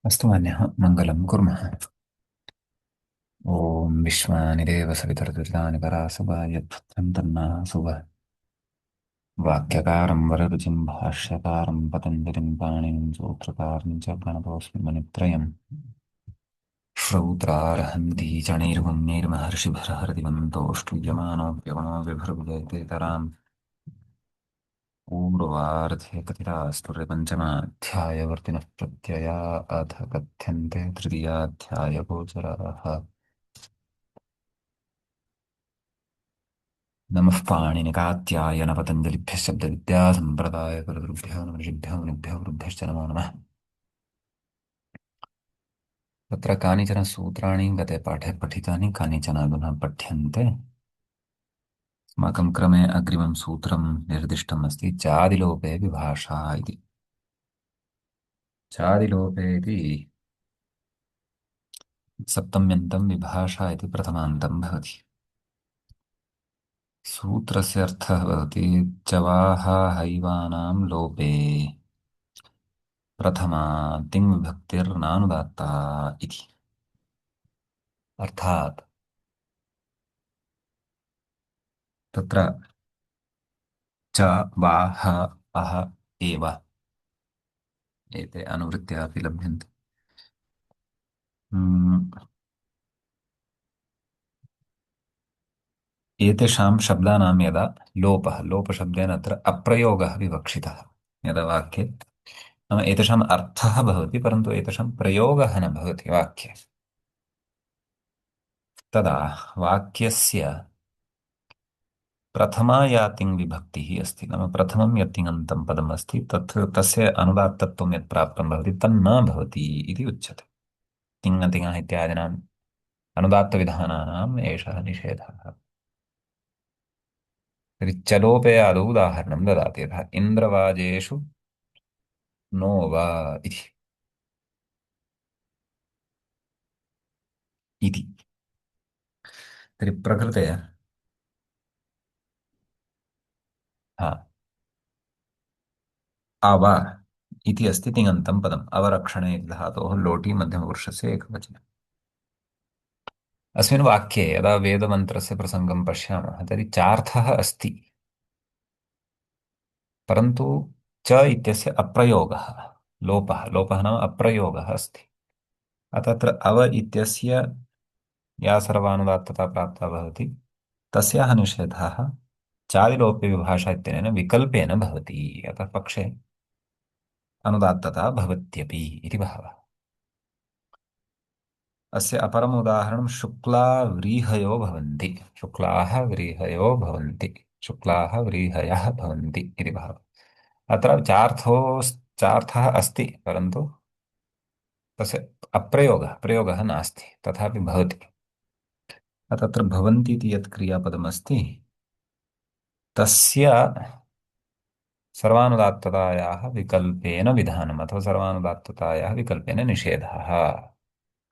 अस्तु मान्यः मङ्गलं कुर्मः। ॐ विश्वानि देव सवितर्तुतानि परासुवा यत्पुत्रं तन्नासुव वाक्यकारं वररुचिं भाष्यकारं पतञ्जलिं पाणिनिं सूत्रकारं च प्रणतोऽस्मि मुनित्रयम् श्रौत्रार्हन्ति च नैर्गुण्यैर्महर्षिभरहरदिवन्तोऽष्टुयमानोऽप्यगुणो विभर्गजयतेतराम् पूर्वार्धे कथितास्तुर्यपञ्चमाध्यायवर्तिनः प्रत्यया अथ कथ्यन्ते तृतीयाध्यायगोचराः। नमः पाणिनिकात्यायन पतञ्जलिभ्यः शब्दविद्यासम्प्रदायकर्तृभ्यो ऋषिभ्यो मुनिभ्यो गुरुभ्यश्च नमो नमः। तत्र कानिचन सूत्राणि गते पाठे पठितानि, कानिचन अधुना पठ्यन्ते। अस्माकं क्रमे अग्रिमं सूत्रं निर्दिष्टम् अस्ति चादिलोपे विभाषा इति। चादिलोपे इति सप्तम्यन्तं विभाषा इति प्रथमान्तं भवति। सूत्रस्य अर्थः भवति चवाः हैवानां लोपे प्रथमा तिङ्विभक्तिर्नानुदात्ता इति। अर्थात् तत्र च वा ह अह एव एते अनुवृत्त्या अपि लभ्यन्ते। हम्म, एतेषां शब्दानां यदा लोपशब्देन अत्र अप्रयोगः विवक्षितः यदा वाक्ये, नाम एतेषाम् अर्थः भवति परन्तु एतेषां प्रयोगः न भवति वाक्ये, तदा वाक्यस्य प्रथमा या तिङ् विभक्तिः अस्ति, नाम प्रथमं यत् तिङन्तं पदम् अस्ति तत् तस्य अनुदात्तत्वं यत् प्राप्तं भवति तन्न भवति इति उच्यते। तिङ् इत्यादीनाम् अनुदात्तविधानानाम् एषः निषेधः। तर्हि चलोपे आदौ उदाहरणं ददाति, यथा इन्द्रवाजेषु नो वा इति। इति तर्हि प्रकृते हा अव इति अस्ति तिङन्तं पदम्, अवरक्षणे इति धातोः लोटि मध्यमपुरुषस्य एकवचने। अस्मिन् वाक्ये यदा वेदमन्त्रस्य प्रसङ्गं पश्यामः तर्हि चार्थः अस्ति, परन्तु च इत्यस्य अप्रयोगः, लोपः नाम अप्रयोगः अस्ति। अतः अत्र अव इत्यस्य या सर्वानुदात्तता प्राप्ता भवति तस्याः निषेधः चादिलोपे विभाषा इत्यनेन विकल्पेन भवति। अतः पक्षे अनुदात्तता भवत्यपि इति भावः। अस्य अपरम् उदाहरणं शुक्लाव्रीहयो भवन्ति, शुक्लाः व्रीहयः भवन्ति इति भावः। अत्र चार्थः अस्ति परन्तु तस्य प्रयोगः नास्ति, तथापि भवति। तत्र भवन्ति इति यत् क्रियापदमस्ति तस्य सर्वानुदात्ततायाः विकल्पेन विधानम् अथवा सर्वानुदात्ततायाः विकल्पेन निषेधः।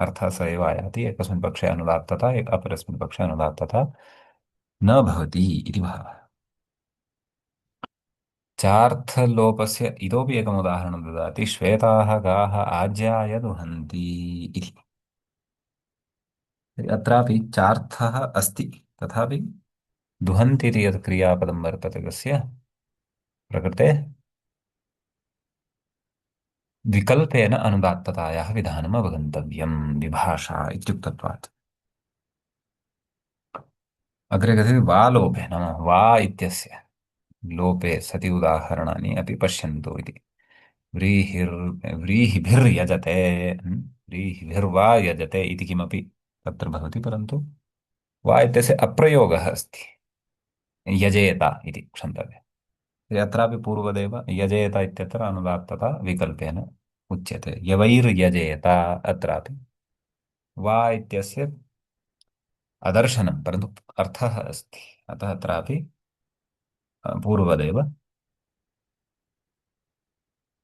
अर्थः स एव आयाति, एकस्मिन् पक्षे अनुदात्तता अपरस्मिन् पक्षे अनुदात्तता न भवति इति भावः। चार्थलोपस्य इतोपि एकम् उदाहरणं ददाति, श्वेताः गाः आज्याय दुहन्ति इति। अत्रापि चार्थः अस्ति, तथापि दुहन्ति इति यत् क्रियापदं वर्तते तस्य प्रकृते विकल्पेन अनुदात्ततायाः विधानम् अवगन्तव्यम् विभाषा इत्युक्तत्वात्। अग्रे कथयति वा लोभे, नाम वा इत्यस्य लोपे सति उदाहरणानि अपि पश्यन्तु इति। व्रीहिभिर्यजते, व्रीहिभिर्वा यजते इति किमपि तत्र भवति, परन्तु वा इत्यस्य अप्रयोगः अस्ति, यजेत इति क्षन्तव्यः। अत्रापि पूर्वदेव यजेत इत्यत्र अनुदात्तता विकल्पेन उच्यते, यवैर्यजेत। अत्रापि वा इत्यस्य अदर्शनं परन्तु अर्थः अस्ति, अतः अत्रापि पूर्वदेव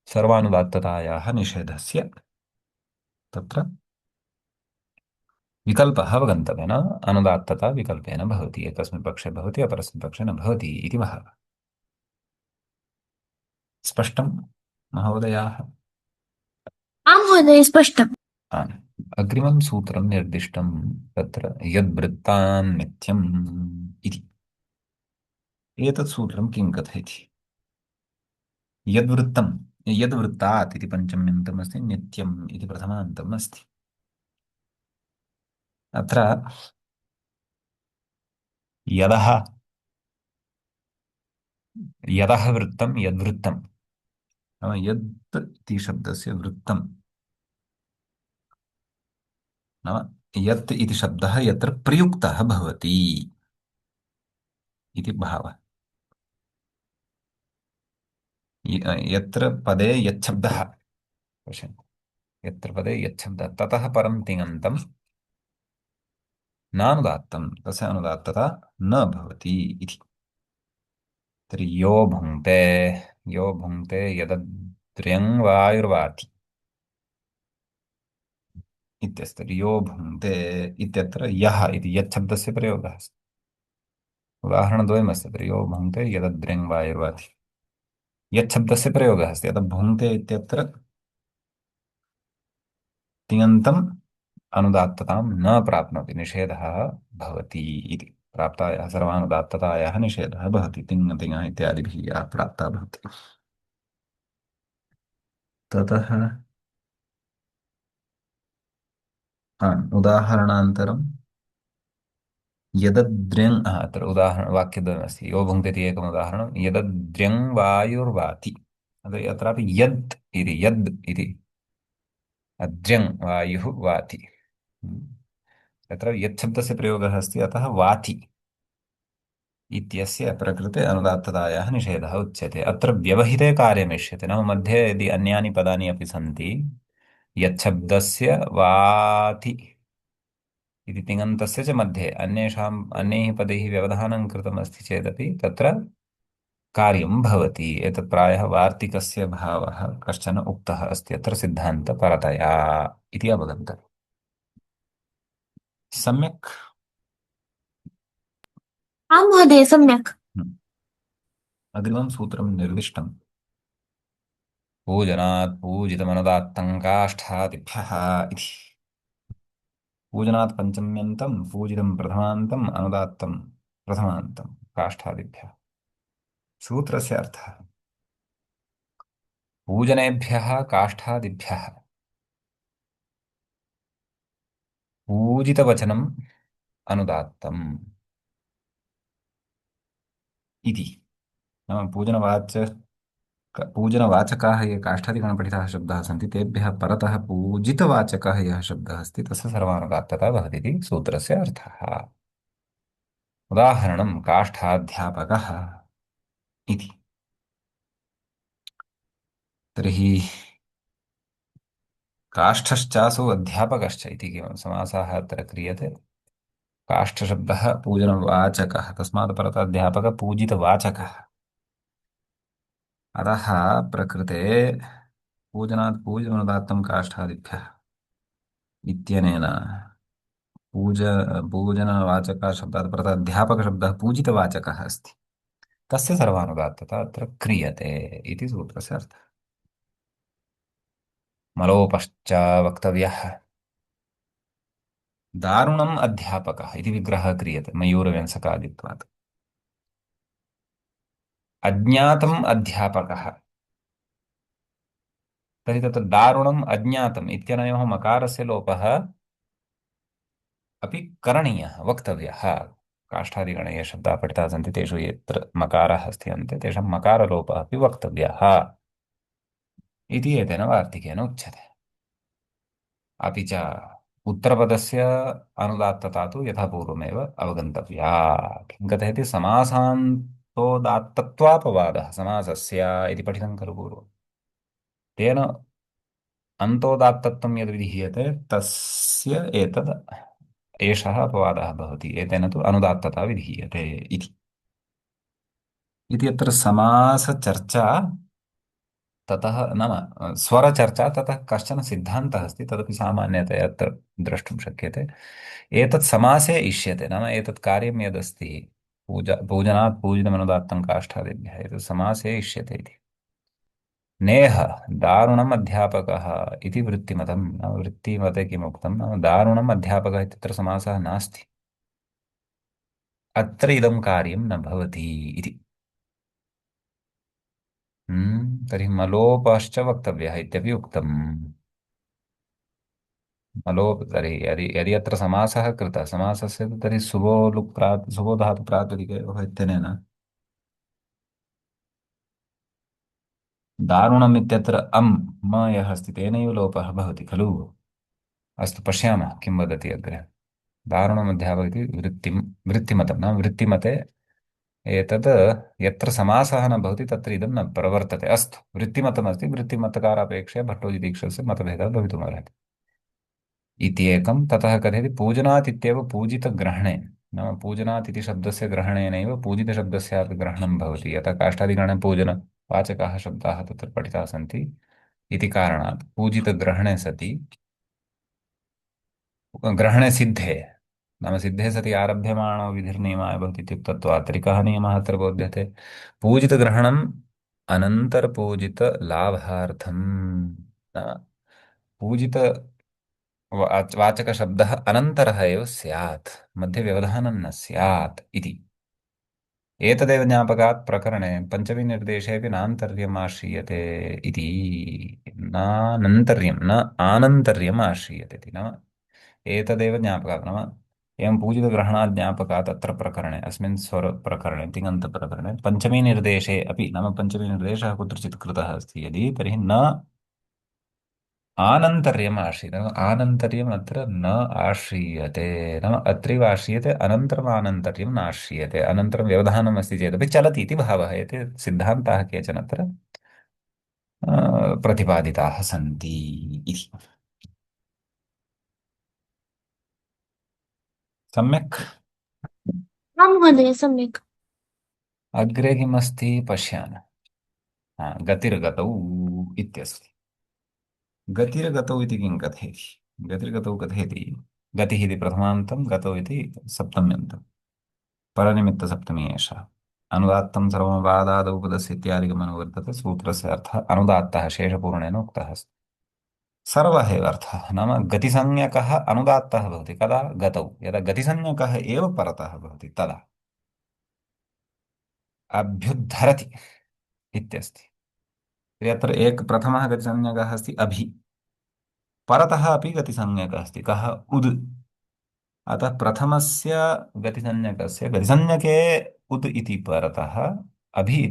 सर्वानुदात्ततायाः निषेधस्य तत्र विकल्पः अवगन्तव्यः, न अनुदात्तता विकल्पेन भवति, एकस्मिन् पक्षे भवति अपरस्मिन् पक्षे न भवति इति भावः। स्पष्टं महोदयाः? आं महोदय स्पष्टम्। आम्। अग्रिमं सूत्रं निर्दिष्टं तत्र यद्वृत्तान्नित्यम् इति। एतत् सूत्रं किं कथयति? यद्वृत्तं यद्वृत्तात् इति पञ्चम्यन्तमस्ति, नित्यम् इति प्रथमान्तम् अस्ति। अत्र यदः यदः वृत्तं यद्वृत्तं नाम यत् इति शब्दस्य वृत्तं नाम यत् इति शब्दः यत्र प्रयुक्तः भवति इति भावः। यत्र पदे यच्छब्दः, पश्यन्तु, यत्र पदे यच्छब्दः ततः परं तिङन्तं नानुदात्तं, तस्य अनुदात्तता न भवति इति। तर्हि यो भुङ्क्ते यदद्र्यं वायुर्वाति इत्यस्य, तर्हि यो भुङ्क्ते इत्यत्र यः इति यच्छब्दस्य प्रयोगः अस्ति। उदाहरणद्वयमस्ति, तर्हि यो भुङ्क्ते यदद्र्यं वायुर्वाति यच्छब्दस्य प्रयोगः अस्ति। अतः भुङ्क्ते इत्यत्र तिङन्तम् अनुदात्ततां न प्राप्नोति, निषेधः भवति इति। प्राप्तायाः सर्वानुदात्ततायाः निषेधः भवति तिङ् तिङ् इत्यादिभिः या प्राप्ता भवति। ततः उदाहरणान्तरं यदद्र्यङ् अत्र उदाहरण वाक्यद्वयमस्ति, यो भुङ्क्ते इति एकम् उदाहरणं, यदद्र्यङ् वायुर्वाति। अत्रापि यद् इति अद्र्यङ् वायुः वाति। तत्र यच्छब्दस्य प्रयोगः अस्ति, अतः वाति इत्यस्य प्रकृते अनुदात्ततायाः निषेधः उच्यते। अत्र व्यवहिते कार्यमिष्यते, नाम मध्ये यदि अन्यानि पदानि अपि सन्ति, यच्छब्दस्य वाति इति तिङन्तस्य च मध्ये अन्यैः पदैः व्यवधानं कृतमस्ति चेदपि तत्र कार्यं भवति। एतत् प्रायः वार्तिकस्य भावः कश्चन उक्तः अस्ति अत्र सिद्धान्तपरतया इति अवगन्तव्यम्। सम्यक्। आं महोदय सम्यक्। हम्म। अग्रिमं सूत्रं निर्दिष्टं पूजनात् पूजितमनुदात्तं काष्ठादिभ्यः इति। पूजनात् पञ्चम्यन्तं, पूजितं प्रथमान्तम्, अनुदात्तं प्रथमान्तं काष्ठादिभ्यः। सूत्रस्य अर्थः पूजनेभ्यः काष्ठादिभ्यः पूजितवचनम् अनुदात्तम् इति। नाम पूजनवाचकाः ये काष्ठादिगणपठिताः शब्दाः सन्ति तेभ्यः परतः पूजितवाचकः यः शब्दः अस्ति तस्य सर्वानुदात्तता भवति इति सूत्रस्य अर्थः। उदाहरणं काष्ठाध्यापकः इति। तर्हि काष्ठश्चासौ अध्यापकश्च इति किं समासः अत्र क्रियते। काष्ठशब्दः पूजनवाचकः, तस्मात् परतः अध्यापकः पूजितवाचकः। अतः प्रकृते पूजनात् पूजनमुदात्तं काष्ठादिभ्यः इत्यनेन पूज पूजनवाचकः शब्दात् परतः अध्यापकशब्दः पूजितवाचकः अस्ति, तस्य सर्वानुदात्तता अत्र क्रियते इति सूत्रस्य अर्थः। मलोपश्च वक्तव्यः दारुणम् अध्यापकः इति विग्रहः क्रियते मयूरव्यंसकादित्वात्। अज्ञातम् अध्यापकः, तर्हि तत्र दारुणम् अज्ञातम् इत्यनयोः मकारस्य लोपः अपि करणीयः, वक्तव्यः। काष्ठादिगणे ये शब्दाः पठिताः सन्ति तेषु यत्र मकारः अस्ति अन्ते तेषां मकारलोपः अपि वक्तव्यः इति एतेन वार्तिकेन उच्यते। अपि च उत्तरपदस्य अनुदात्तता तु यथापूर्वमेव अवगन्तव्या। किं कथयति, समासान्तोदात्तत्वापवादः समासस्य इति पठितं खलु पूर्वं। तेन अन्तोदात्तत्वं यद् विधीयते तस्य एषः अपवादः भवति, एतेन तु अनुदात्तता विधीयते इति। अत्र समासचर्चा ततः नाम स्वरचर्चा ततः कश्चन सिद्धान्तः अस्ति, तदपि सामान्यतया अत्र द्रष्टुं शक्यते। एतत् समासे इष्यते, नाम एतत् कार्यं यदस्ति पूजनात् पूजितमनुदात्तं काष्ठादिभ्यः, एतत् समासे इष्यते इति। नेह दारुणम् अध्यापकः इति वृत्तिमतं नाम वृत्तिमते किमुक्तं नाम दारुणम् अध्यापकः इत्यत्र समासः नास्ति अत्र इदं कार्यं न भवति इति तर्हि मलोपश्च वक्तव्यः इत्यपि उक्तम् मलोप तर्हि यदि अत्र समासः कृतः समासस्य तु तर्हि सुबो लुक् सुबो धातु प्रातिपदिकयोः इत्यनेन दारुणम् इत्यत्र म यः अस्ति तेनैव लोपः भवति खलु अस्तु पश्यामः किं वदति अग्रे दारुणम् अध्यापक इति वृत्तिमतं नाम वृत्तिमते एतद् यत्र समासः न भवति तत्र इदं न प्रवर्तते अस्तु वृत्तिमतमस्ति वृत्तिमतकारापेक्षया भट्टोजिदीक्षस्य मतभेदः भवितुमर्हति इति एकं ततः कथयति पूजनात् इत्येव पूजितग्रहणे नाम पूजनात् इति शब्दस्य ग्रहणेनैव पूजितशब्दस्यापि ग्रहणं भवति यतः काष्ठादिगणे पूजनवाचकाः शब्दाः तत्र पठिताः सन्ति इति कारणात् पूजितग्रहणे सति ग्रहणे सिद्धे नाम सिद्धे सति आरभ्यमाणो विधिर्नियमाय भवति इत्युक्तत्वात् त्रिकः नियमः अत्र बोध्यते पूजितग्रहणम् अनन्तरपूजितलाभार्थम् नाम पूजित वाचकशब्दः अनन्तरः एव स्यात् मध्ये व्यवधानं न स्यात् इति एतदेव ज्ञापकात् प्रकरणे पञ्चमीनिर्देशेऽपि नान्तर्यम् आश्रीयते इति नानन्तर्यं न आनन्तर्यम् आश्रीयते इति नाम एतदेव ज्ञापकात् नाम एवं पूजितग्रहणात् ज्ञापकात् अत्र प्रकरणे अस्मिन् स्वरप्रकरणे तिङन्तप्रकरणे पञ्चमीनिर्देशे अपि नाम पञ्चमीनिर्देशः कुत्रचित् कृतः अस्ति यदि तर्हि न आनन्तर्यम् आश्रीयते नाम आनन्तर्यम् अत्र न आश्रीयते नाम अत्रैव आश्रीयते अनन्तरम् आनन्तर्यं नाश्रीयते अनन्तरं व्यवधानम् अस्ति चेदपि चलति इति भावः एते सिद्धान्ताः केचन अत्र प्रतिपादिताः सन्ति इति सम्यक् आं महोदय सम्यक्। अग्रे किमस्ति पश्यामः गतिर्गतौ इत्यस्ति गतिर्गतौ इति किं कथयति गतिर्गतौ कथयति गतिः इति प्रथमान्तं गतौ इति सप्तम्यन्तम् परनिमित्तसप्तमी एषा अनुदात्तं सर्वमवादादौ पदस्य इत्यादिकमनुवर्तते सूत्रस्य अर्थः अनुदात्तः शेषपूर्णेन उक्तः अस्ति सर्वः एव अर्थः नाम गतिसंज्ञकः अनुदात्तः भवति कदा गतौ यदा गतिसंज्ञकः एव परतः भवति तदा अभ्युद्धरति इत्यस्ति यत्र एक प्रथमः गतिसंज्ञकः अस्ति अभि परतः अपि गतिसंज्ञकः अस्ति कः उद् अतः प्रथमस्य गतिसंज्ञकस्य गतिसंज्ञके उद् इति परतः अभि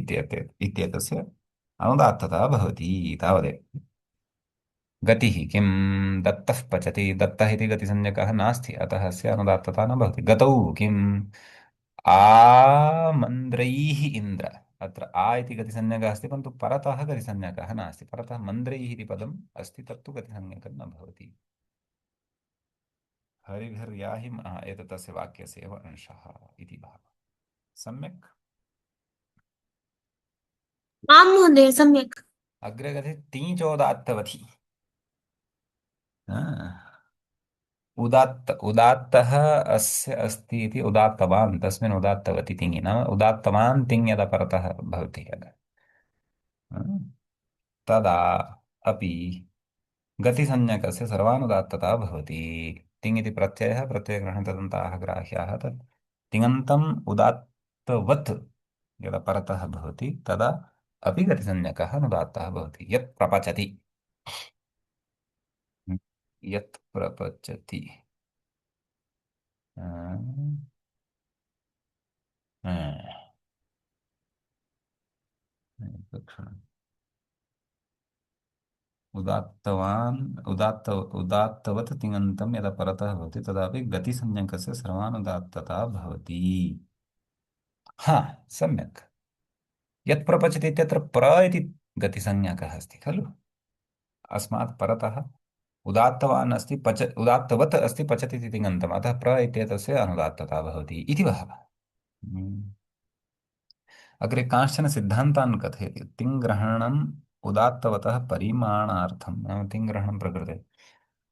इत्येतस्य अनुदात्तता भवति तावदेव गतिः किं दत्तः पचति दत्तः इति गतिसंज्ञकः नास्ति अतः अस्य अनुदात्तता न भवति गतौ किम् आमन्द्रैः इन्द्र अत्र आ इति गतिसंज्ञकः अस्ति परन्तु परतः गतिसंज्ञकः नास्ति परतः मन्द्रैः इति पदम् अस्ति तत्तु गतिसंज्ञकं न भवति हरिभिर्याहि एतत् तस्य वाक्यस्य एव अंशः इति भावः सम्यक् आं महोदय सम्यक्। अग्रे गते तीचोदात्तवति उदात्तः अस्य अस्ति इति उदात्तवान् तस्मिन् उदात्तवति तिङि नाम उदात्तवान् तिङ् यदा परतः भवति यदा तदा अपि गतिसंज्ञकस्य सर्वानुदात्तता भवति तिङ् इति प्रत्ययः प्रत्ययग्रहणतदन्ताः ग्राह्याः तत् तिङन्तम् उदात्तवत् यदा परतः भवति तदा अपि गतिसंज्ञकः अनुदात्तः भवति यत् प्रपचति यत् प्रपचति एकक्षणम् उदात्तवत् तिङन्तं यदा परतः भवति तदापि गतिसंज्ञकस्य सर्वानुदात्तता भवति हा सम्यक् यत् प्रपचति इत्यत्र प्र इति गतिसंज्ञकः अस्ति खलु अस्मात् परतः उदात्तवान् अस्ति उदात्तवत् अस्ति पचति इति तिङन्तम् अतः प्र इत्येतस्य अनुदात्तता भवति इति भावः अग्रे कांश्चन सिद्धान्तान् कथयति तिङ्ग्रहणम् उदात्तवतः परिमाणार्थं नाम तिङ्ग्रहणं प्रकृते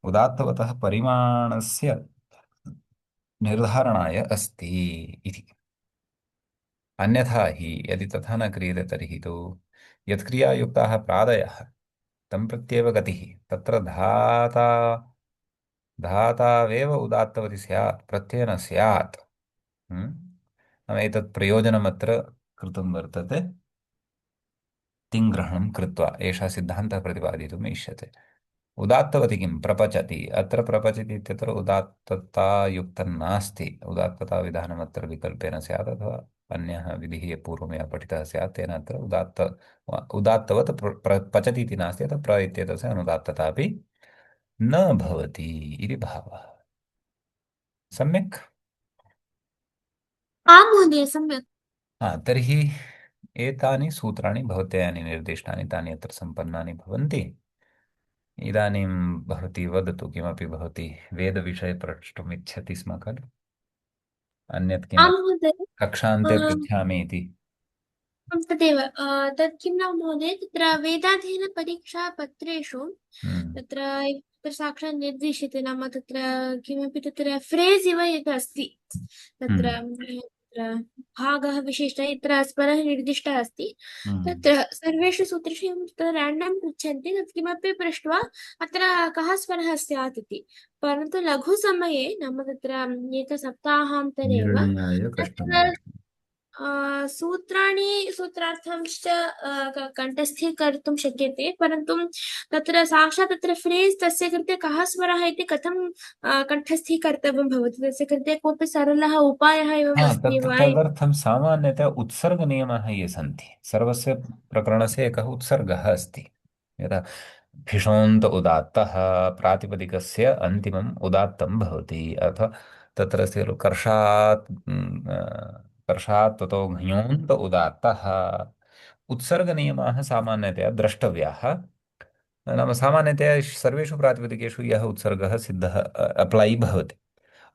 उदात्तवतः परिमाणस्य निर्धारणाय अस्ति इति अन्यथा हि यदि तथा न क्रियते तर्हि तु यत्क्रियायुक्ताः प्रादयः तं प्रत्येव गतिः तत्र धातावेव उदात्तवती स्यात् प्रत्ययः न स्यात्। नाम एतत् प्रयोजनमत्र कृतं वर्तते तिङ्ग्रहणं कृत्वा एषः सिद्धान्तः प्रतिपादितुम् इष्यते। उदात्तवती किं प्रपचति अत्र प्रपचति इत्यत्र उदात्ततायुक्तं नास्ति उदात्तताविधानमत्र विकल्पेन स्यात् अथवा अन्यः विधिः पूर्वमेव पठितः स्यात् तेन अत्र उदात्तवत् पचति इति नास्ति अतः प्र इत्येतस्य अनुदात्तता अपि न भवति इति भावः। सम्यक्। आं महोदय सम्यक्। तर्हि एतानि सूत्राणि भवत्या यानि निर्दिष्टानि तानि अत्र सम्पन्नानि भवन्ति। इदानीं भवती वदतु किमपि भवती वेदविषये प्रष्टुम् इच्छति स्म खलु अन्यत् आं किमपि महोदय। कक्षान्ते पृच्छामि इति। तदेव तत् किं नाम महोदय तत्र वेदाध्ययनपरीक्षापत्रेषु हम्म तत्र तत्र साक्षात् निर्दिश्यते नाम तत्र किमपि तत्र फ्रेस् इव यद् अस्ति तत्र हम्म भागः विशिष्टः यत्र स्वरः निर्दिष्टः अस्ति हम्म तत्र सर्वेषु सूत्रेषु एवं तत्र रेण्डम् पृच्छन्ति तत् किमपि पृष्ट्वा अत्र कः स्वरः स्यात् इति परन्तु लघुसमये नाम तत्र एकसप्ताहान्तरेव निर्णयाय तत्र कष्टम्। सूत्राणि सूत्रार्थंश्च कण्ठस्थीकर्तुं शक्यते परन्तु तत्र साक्षात् तत्र फ्रेस् तस्य कृते कः स्वरः इति कथं कण्ठस्थीकर्तव्यं भवति तस्य कृते कोऽपि सरलः उपायः एवम् अस्ति वा तदर्थं सामान्यतया उत्सर्गनियमाः ये सन्ति सर्वस्य प्रकरणस्य एकः उत्सर्गः अस्ति। यदा भिषोन्त उदात्तः प्रातिपदिकस्य अन्तिमम् उदात्तं भवति अथवा तत्र अस्ति खलु कर्षात् ततो घञोन्त उदात्तः उत्सर्गनियमाः सामान्यतया द्रष्टव्याः। नाम सामान्यतया सर्वेषु प्रातिपदिकेषु यः उत्सर्गः सिद्धः अप्लै भवति।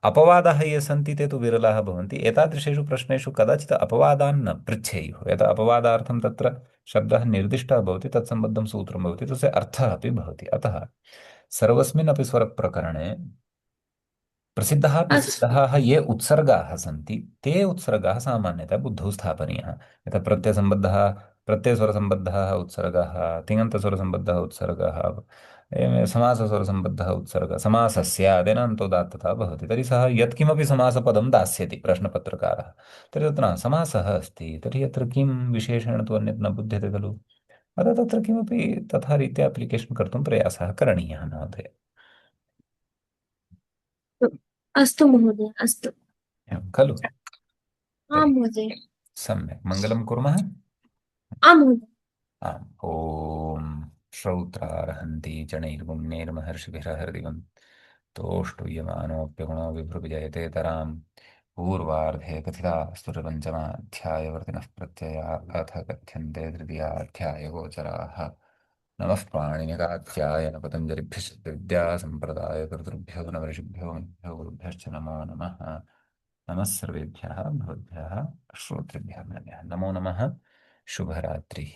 अपवादाः ये सन्ति ते तु विरलाः भवन्ति एतादृशेषु प्रश्नेषु कदाचित् अपवादान् न पृच्छेयुः यदा अपवादार्थं तत्र शब्दः निर्दिष्टः भवति तत्सम्बद्धं सूत्रं भवति तस्य अर्थः अपि भवति अतः सर्वस्मिन् अपि स्वरप्रकरणे प्रसिद्धाः अस्तु प्रसिद्धाः ये उत्सर्गाः सन्ति ते उत्सर्गाः सामान्यतया बुद्धौ स्थापनीयः। यथा प्रत्ययसम्बद्धः प्रत्ययस्वरसम्बद्धः उत्सर्गः तिङन्तस्वरसम्बद्धः उत्सर्गः एवमेव समासस्वरसम्बद्धः उत्सर्गः समासः स्यात् येन अन्तोदात्तता भवति तर्हि सः यत्किमपि समासपदं दास्यति प्रश्नपत्रकारः तर्हि तत्र समासः अस्ति तर्हि अत्र किं विशेषेण तु अन्यत् न बुध्यते खलु अतः तत्र किमपि तथा रीत्या अप्लिकेशन् कर्तुं प्रयासः करणीयः महोदय। अस्तु महोदय अस्तु एवं खलु। आं तर्हि महोदय सम्यक् मङ्गलं कुर्मः। आं महोदय आम् ॐ श्रौत्रार्हन्ति चणैर्गुण्यैर्महर्षिभिरहर्दिवम् तोष्टुयमानोऽप्यगुणो विभृतिजयते तराम् पूर्वार्धे कथितास्तुतिपञ्चमाध्यायवर्तिनः प्रत्यया अथ कथ्यन्ते तृतीयाध्यायगोचराः। नमः पाणिनिकाध्याय पतञ्जलिभ्यश्च विद्यासम्प्रदायकर्तृभ्यो नवऋषिभ्यो मुनिभ्यो गुरुभ्यश्च नमो नमः। नमः सर्वेभ्यः भवद्भ्यः श्रोतृभ्यः नमो नमः। शुभरात्रिः।